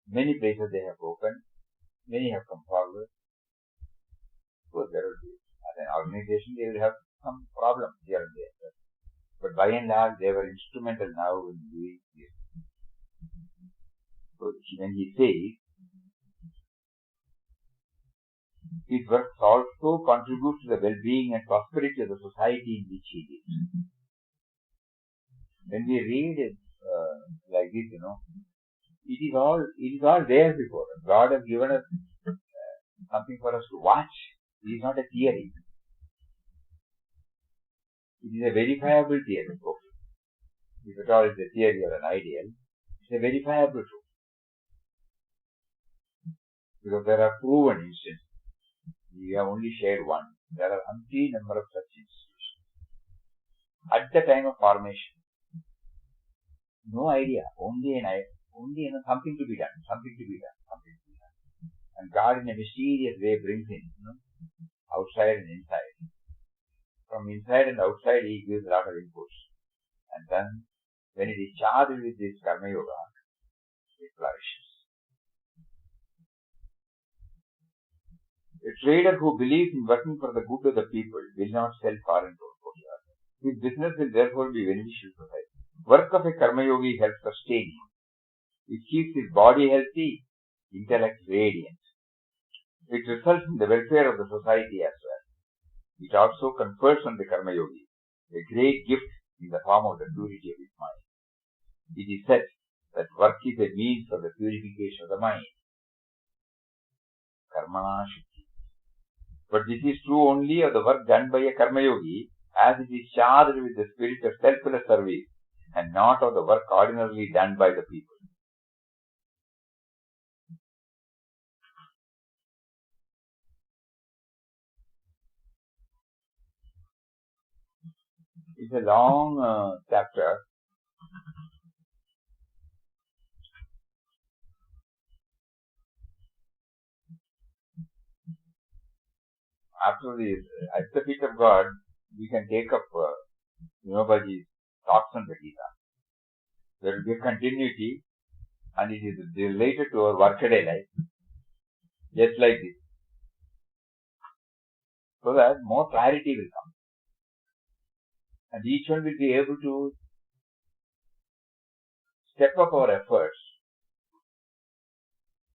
Many places they have opened. Many have come forward. Of course, there will be, as an organization, they will have some problems here and there. But by and large, they were instrumental now in doing this. So when he says, his work also contributes to the well-being and prosperity of the society in which he lives. When we read it like this, it is all there before us. God has given us something for us to watch. It is not a theory. It is a verifiable theory. If at all it's a theory or an ideal, it's a verifiable truth. Because there are proven instances. We have only shared one. There are umpteen number of such institutions. At the time of formation, no idea, only something to be done. And God in a mysterious way brings in, outside and inside. From inside and outside, He gives a lot of inputs. And then, when it is charged with this Karma Yoga, it flourishes. A trader who believes in working for the good of the people will not sell foreign goods. His business will therefore be beneficial to society. Work of a Karma Yogi helps sustain him. It keeps his body healthy, intellect radiant. It results in the welfare of the society as well. It also confers on the Karma Yogi a great gift in the form of the purity of his mind. It is said that work is a means for the purification of the mind. Karmana Shuddhi. But this is true only of the work done by a Karma Yogi as it is charged with the spirit of selfless service and not of the work ordinarily done by the people. It's a long chapter. After this, at the feet of God, we can take up Vinobaji's thoughts on the Gita. There will be a continuity and it is related to our workaday life, just like this. So that more clarity will come. And each one will be able to step up our efforts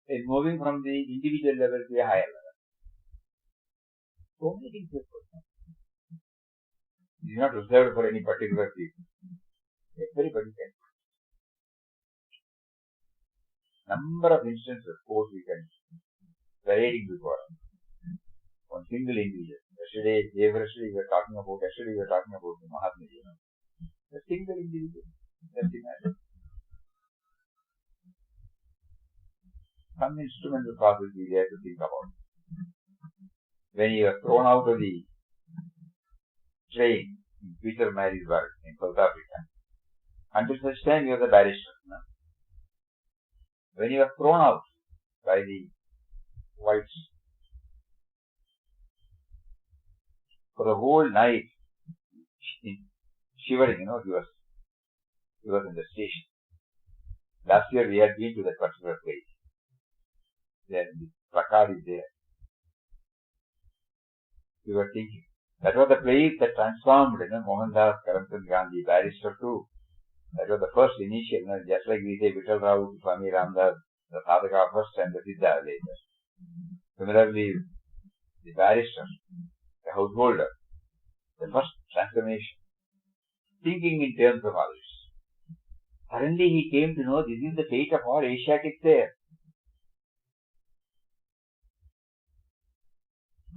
in moving from the individual level to a higher level. So many things are possible. It is not reserved for any particular people. Everybody can. Number of instances, of course, we can parading before us. One single individual. Yesterday we were talking about the Mahatma Ji. A single individual. Just imagine. Some instrumental process we have to think about. When you are thrown out of the train in Pietermaritzburg in South Africa, until such time you are the barrister. No? When you are thrown out by the whites for the whole night, shivering, he was in the station. Last year we had been to that particular place. There, the placard is there. We were thinking. That was the place that transformed, Mohandas Karamchand Gandhi, barrister too. That was the first initial, just like we say Vittal Rao, Swami Ramdas, the Sadhaka first and the Siddha later. Similarly, the barrister, the householder, the first transformation, thinking in terms of others. Suddenly he came to know this is the fate of all Asiatics there.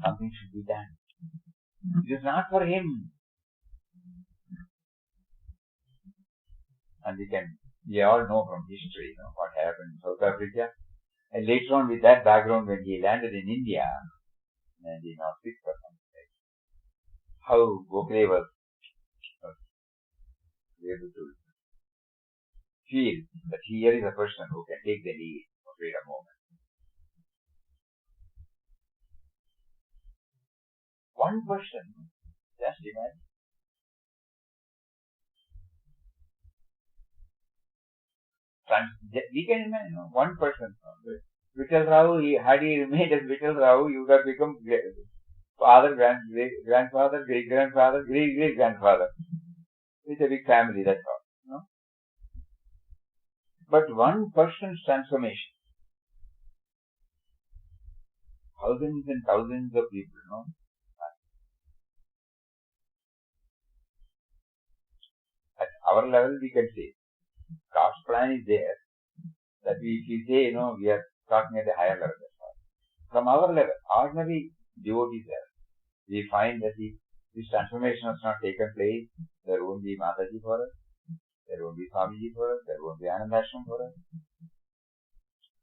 Something should be done. It is not for him. And we all know from history, what happened in South Africa. And later on with that background, when he landed in India, 1906 or something, how Gokhale was able to feel that here is a person who can take the lead for freedom movement. One person, just imagine. We can imagine, one person. Vittal Rao, had he remained as Vittal Rao, he would have become father, grandfather, great-grandfather, great-great-grandfather. It's a big family, that's all. But one person's transformation, thousands and thousands of people, At our level, we can say, God's plan is there, that if we say, we are talking at a higher level. From our level, ordinary devotees level, we find that this transformation has not taken place. There won't be Mataji for us, there won't be Swamiji for us, there won't be Anandashram for us.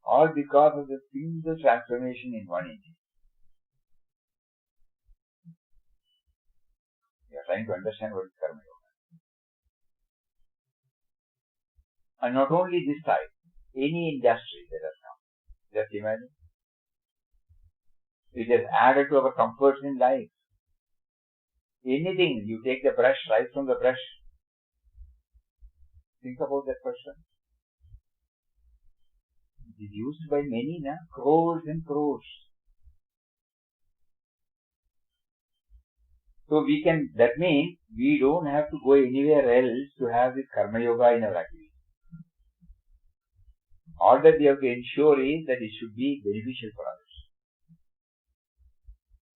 All because of the single transformation in one entity. We are trying to understand what is Karma Yoga. And not only this type, any industry that has come. Just imagine. It has added to our comforts in life. Anything, you take the brush, right from the brush. Think about that person. It is used by many, crores and crores. So that means we don't have to go anywhere else to have this Karma Yoga in our activity. All that we have to ensure is that it should be beneficial for others.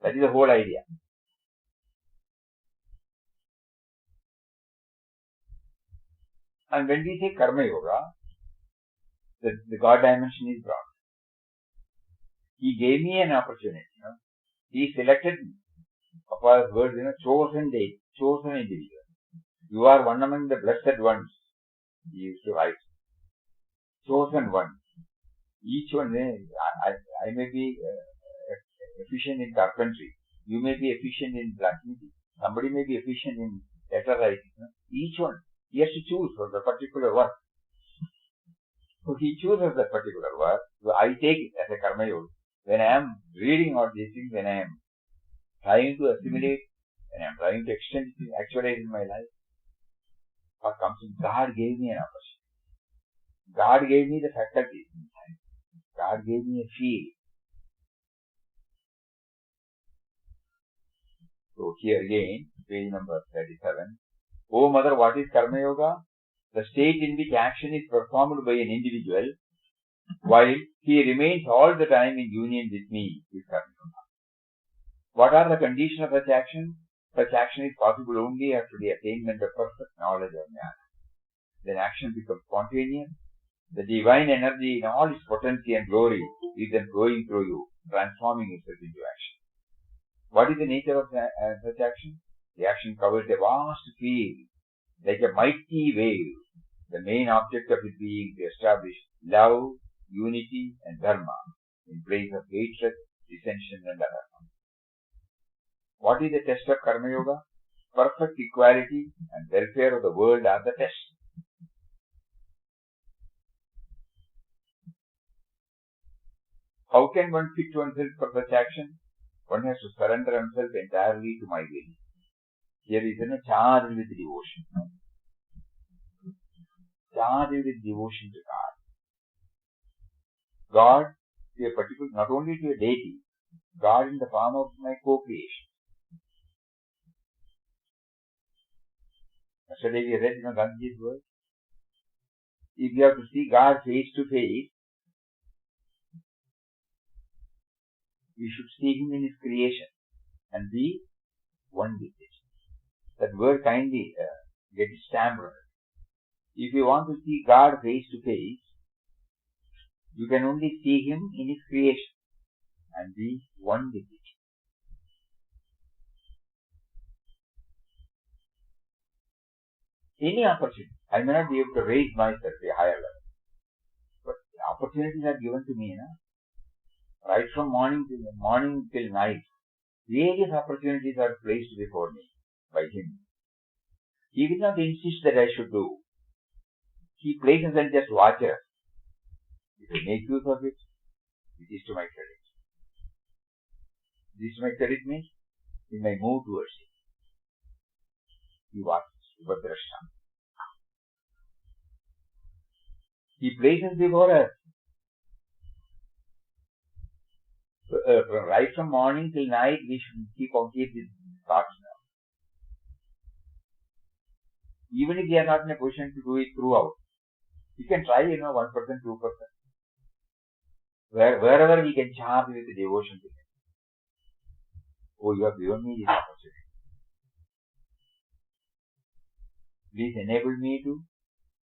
That is the whole idea. And when we say Karma Yoga, the God dimension is brought. He gave me an opportunity. He selected me. Papa's words, chosen individual. You are one among the blessed ones. He used to write. Chosen one. Each one, I may be efficient in carpentry. You may be efficient in blacksmithing. Somebody may be efficient in letter writing. Each one, he has to choose for the particular work. So he chooses that particular work. So I take it as a karma yoga. When I am reading all these things, when I am trying to assimilate, when I am trying to extend it, actualize in my life, what comes in? God gave me an opportunity. God gave me the faculties inside. God gave me a field. So here again, page number 37. Oh mother, what is Karma Yoga? The state in which action is performed by an individual while he remains all the time in union with me is Karma Yoga. What are the conditions of such action? Such action is possible only after the attainment of perfect knowledge of Jnana. Then action becomes spontaneous. The divine energy in all its potency and glory is then flowing through you, transforming itself into action. What is the nature of such action? The action covers a vast field, like a mighty wave. The main object of it being to establish love, unity and dharma in place of hatred, dissension and adharma. What is the test of Karma Yoga? Perfect equality and welfare of the world are the test. How can one fit oneself for such action? One has to surrender himself entirely to my will. Here is charged with devotion. Charged with devotion to God. God, to a particular, not only to a deity, God in the form of my co-creation. Yesterday we read Gandhi's words. If you have to see God face to face, we should see Him in His creation and be one with it. That word kindly get it stamped on it. If you want to see God face to face, you can only see Him in His creation and be one with it. Any opportunity. I may not be able to raise myself to a higher level, but opportunities are given to me. Right from morning till night, various opportunities are placed before me by Him. He will not insist that I should do. He places and just watches. If I make use of it, it is to my credit. This to my credit means we may move towards it. He watches. Upadrashta. He places before us. Right from morning till night, we should keep these thoughts now. Even if we are not in a position to do it throughout, we can try, 1%, 2%. Wherever we can charge with devotion to Him. Oh, you have given me this opportunity. Please enable me to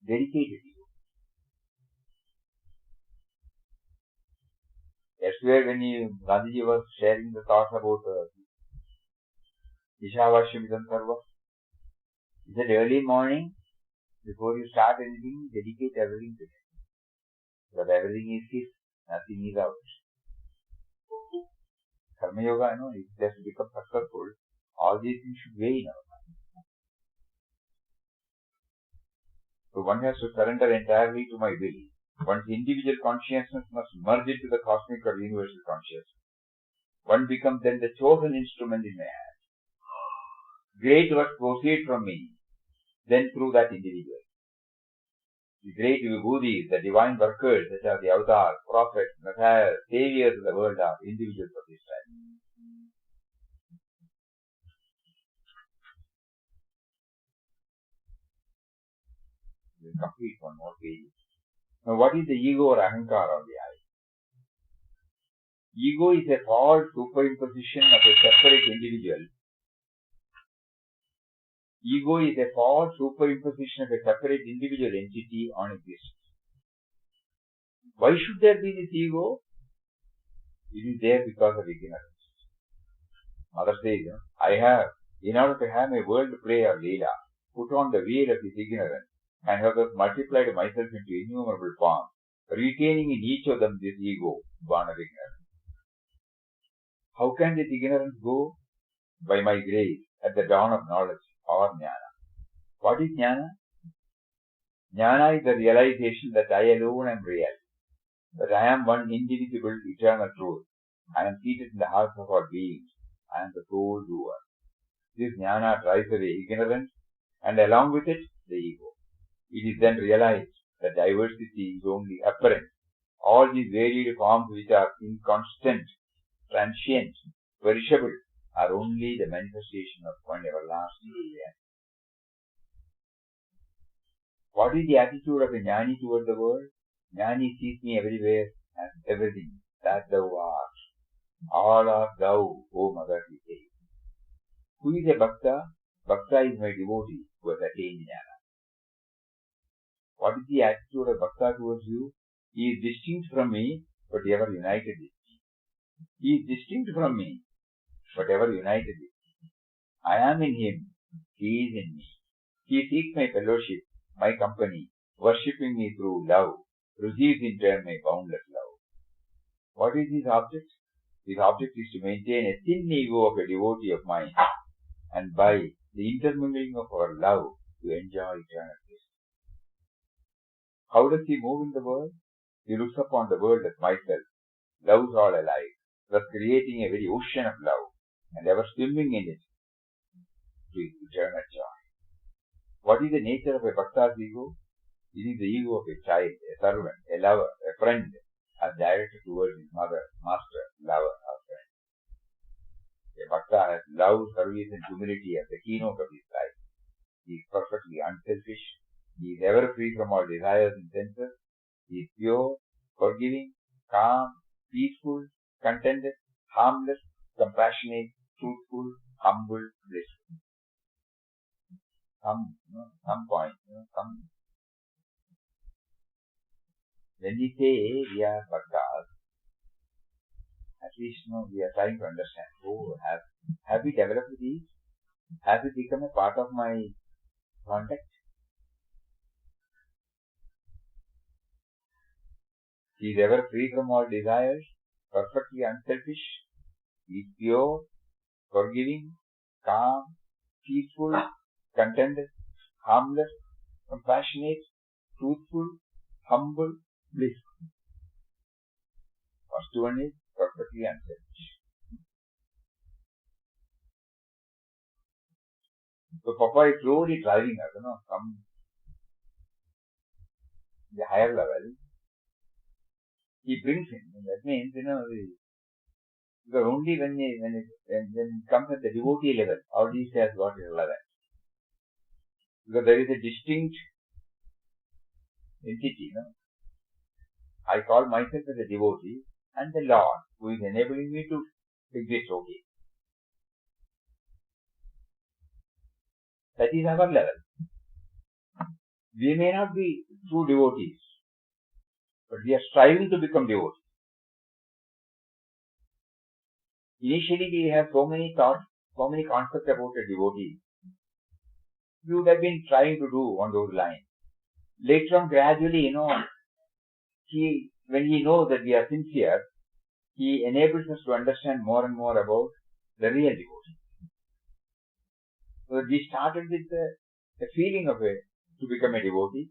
dedicate it to you. Yesterday when Gandhiji was sharing the thoughts about Ishavashyamidam Sarva, he said early morning, before you start anything, dedicate everything to Him. Because everything is His, nothing is ours. Karma Yoga, if it has to become successful, all these things should weigh in our mind. So one has to surrender entirely to my will. One's individual consciousness must merge into the cosmic or universal consciousness. One becomes then the chosen instrument in my hand. Great works proceed from me, then through that individual. The great vibhudis, the divine workers, such as the avatars, prophets, messiahs, saviors of the world are individuals of this type. We'll complete one more page. Now, what is the ego or ahankara of the I? Ego is a false superimposition of a separate individual. Ego is a false superimposition of a separate individual entity on existence. Why should there be this ego? It is there because of ignorance. Mother says, in order to have my world play or leela, put on the veil of this ignorance, and have thus multiplied myself into innumerable forms, retaining in each of them this ego, born of ignorance. How can this ignorance go? By my grace, at the dawn of knowledge, or jnana. What is jnana? Jnana is the realization that I alone am real, that I am one indivisible, eternal truth. I am seated in the hearts of all beings. I am the sole doer. This jnana drives away ignorance, and along with it, the ego. It is then realized that diversity is only apparent. All these varied forms which are inconstant, transient, perishable, are only the manifestation of one everlasting reality. What is the attitude of a jnani toward the world? Jnani sees me everywhere and everything that thou art. All art thou, O Mother, he says. Who is a bhakta? Bhakta is my devotee who has attained jnana. What is the attitude of bhakta towards you? He is distinct from me, but ever united with me. He is distinct from me, but ever united with me. I am in him, he is in me. He seeks my fellowship, my company, worshipping me through love, receives in turn my boundless love. What is his object? His object is to maintain a thin ego of a devotee of mine, and by the intermingling of our love, to enjoy eternal bliss. How does he move in the world? He looks upon the world as myself, loves all alike, thus creating a very ocean of love, and ever swimming in it to eternal joy. What is the nature of a bhakta's ego? It is the ego of a child, a servant, a lover, a friend, as directed towards his mother, master, lover, or friend. A bhakta has love, service, and humility as the keynote of his life. He is perfectly unselfish. He is ever free from all desires and senses. He is pure, forgiving, calm, peaceful, contented, harmless, compassionate, truthful, humble, blissful. Some point, when we say we are bhaktas, at least we are trying to understand. Oh, have we developed these? Has it become a part of my conduct? He is ever free from all desires, perfectly unselfish. He is pure, forgiving, calm, peaceful, contented, harmless, compassionate, truthful, humble, blissful. First one is perfectly unselfish. So Papa is slowly driving us, from the higher level. He brings in. That means, because only when it comes at the devotee level, all these has got relevance. Because there is a distinct entity, I call myself as a devotee, and the Lord, who is enabling me to exist okay. That is our level. We may not be true devotees, but we are striving to become devotees. Initially, we have so many thoughts, so many concepts about a devotee. We would have been trying to do on those lines. Later on, gradually, when he knows that we are sincere, he enables us to understand more and more about the real devotee. So we started with the feeling of to become a devotee,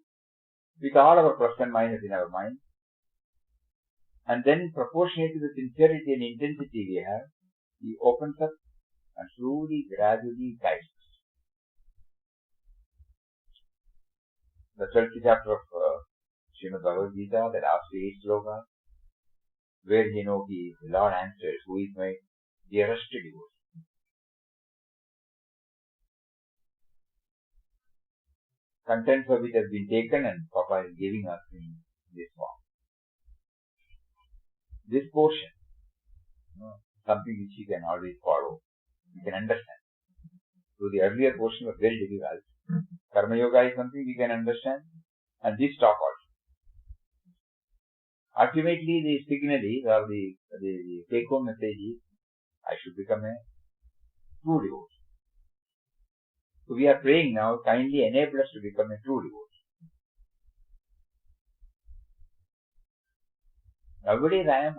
with all our plus and minus in our mind. And then, proportionate to the sincerity and intensity we have, he opens up and slowly, gradually guides us. The 12th chapter of Srimad Bhagavad Gita, the last 8 slokas, where the Lord answers, who is my dearest devotee. Contents of it has been taken and Papa is giving us in this form. This portion, something which you can always follow, you can understand. So the earlier portion was very difficult. Karma Yoga is something we can understand, and this talk also. Ultimately, the signal is, or the take-home message is, I should become a true devotee. So we are praying now, kindly enable us to become a true devotee. Nowadays I am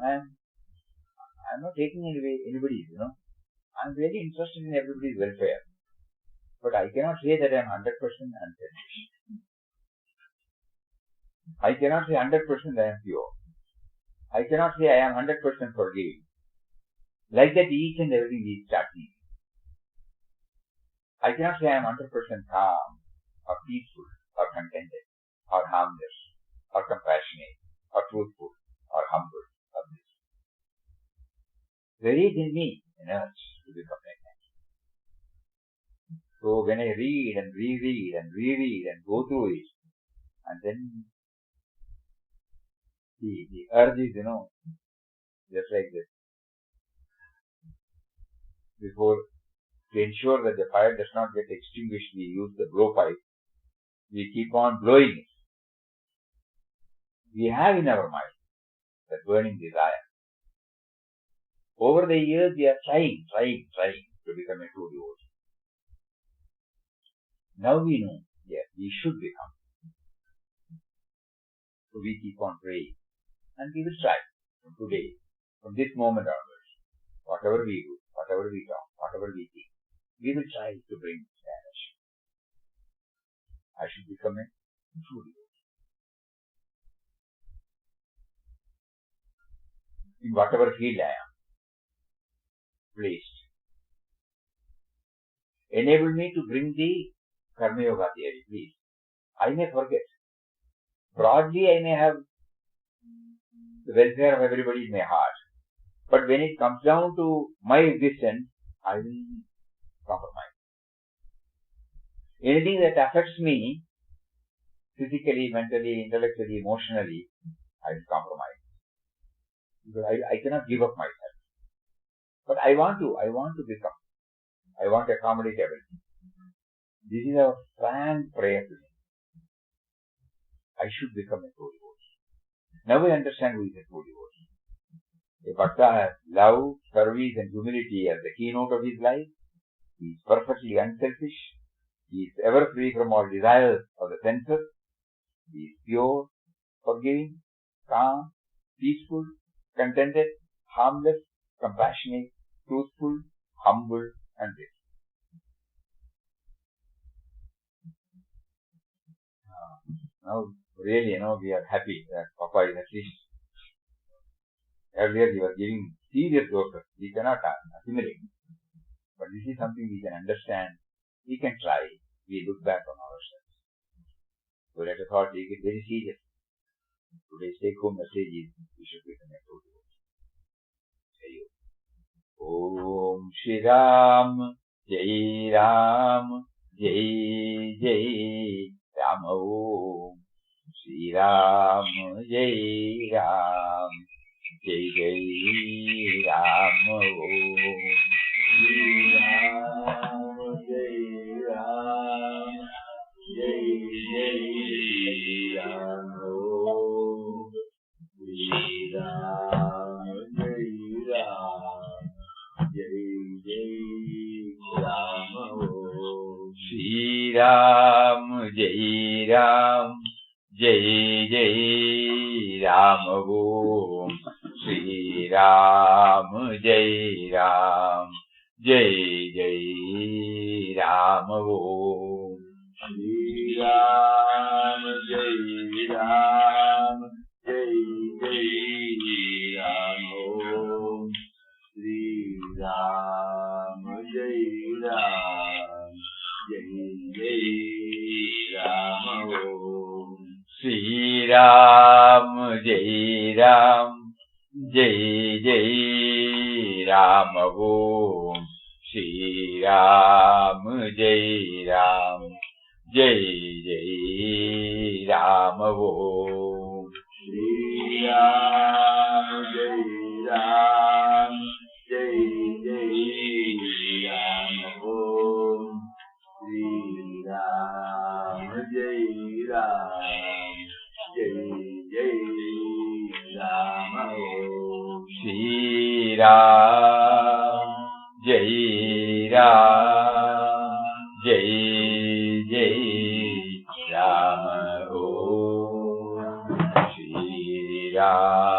not taking anybody's, I am really interested in everybody's welfare. But I cannot say that I am 100% unselfish. I cannot say 100% I am pure. I cannot say I am 100% forgiving. Like that each and everything is starting. I cannot say I am 100% calm, or peaceful, or contented, or harmless, or compassionate, or truthful, or humble, or this. There is in me an urge to become like that. So when I read and reread and reread and go through it, and then the urge is, just like this. Before, to ensure that the fire does not get extinguished, we use the blowpipe. We keep on blowing it. We have in our mind that burning desire. Over the years, we are trying to become a true devotee. Now we know, yes, we should become. So we keep on praying. And we will try from today, from this moment onwards, whatever we do, whatever we talk, whatever we think, we will try to bring this direction. I should become a true devotee. In whatever field I am placed. Enable me to bring the Karma Yoga theory, please. I may forget. Broadly, I may have the welfare of everybody in my heart. But when it comes down to my existence, I will compromise. Anything that affects me, physically, mentally, intellectually, emotionally, I will compromise. Because I cannot give up myself. But I want to become. I want to accommodate everything. This is our frank prayer today. I should become a true devotee. Now I understand who is a true devotee. A bhakta has love, service and humility as the keynote of his life. He is perfectly unselfish. He is ever free from all desires of the senses. He is pure, forgiving, calm, peaceful, contented, harmless, compassionate, truthful, humble and this. Now really, we are happy that Papa is at least. Earlier you were giving serious doses. We cannot assimilate. But this is something we can understand. We can try. We look back on ourselves. So let us all take it very seriously. Today's take-home message is we should become a true devotee. Om Shri Ram, Jai Ram, Jai Jai Ram Om. Shri Ram, Jai Ram, Jai Jai Ram Om. Shri Ram, Jai Ram, Jai Jai Ram Om. Shri Ram, Jai Ram, Jai Jai Ram Om. Shri Ram, Jai Ram, Jai Jai Ram Om. Shri Ram, Jai Ram, Jai Jai Ram Om. Shri Ram, Jai Ram, Jai Jai Ram Om. Shri Ram, Jai Ram, Jai Jai Ram Om. Shri Ram, Jai Ram, Jai Jai Ram Om. Shri Ram, Jai Ram, Jai Jai Ram Om. Ram Jai Ram Jai Jai Ram. Om Shri Ram